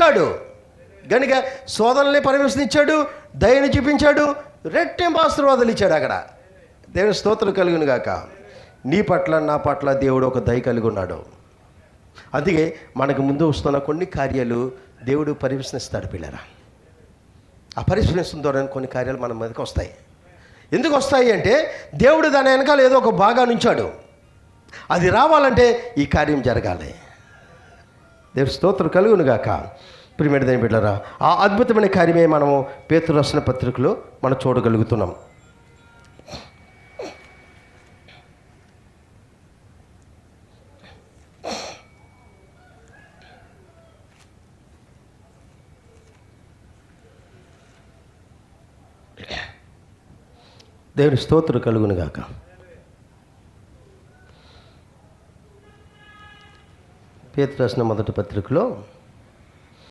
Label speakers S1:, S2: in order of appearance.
S1: చూపించాడు కనుక శోధనల్ని పర్యవేక్షించాడు, దయని చూపించాడు, రెట్టింపు ఆశీర్వాదాలు ఇచ్చాడు. అక్కడ దేవుని స్తోత్రం కలుగును గాక. నీ పట్ల నా పట్ల దేవుడు ఒక దయ కలిగి ఉన్నాడు. అందుకే మనకు ముందు వస్తున్న కొన్ని కార్యాలు దేవుడు పరివేషిస్తాడు పిల్లరా. ఆ పరివేషణ ద్వారా కొన్ని కార్యాలు మన మీదకి వస్తాయి. ఎందుకు వస్తాయి అంటే దేవుడు దాని వెనకాల ఏదో ఒక భాగాన్ని ఉంచాడు. అది రావాలంటే ఈ కార్యం జరగాలి. దేవుని స్తోత్రం కలుగును గాక. ప్రియమైన దేవుని బిడ్డలారా, ఆ అద్భుతమైన కార్యమే మనము పేతురు రాసిన పత్రికలో మనం చూడగలుగుతున్నాం. దేవుని స్తోత్రం కలుగును గాక. పేతురు రాసిన మొదటి పత్రికలో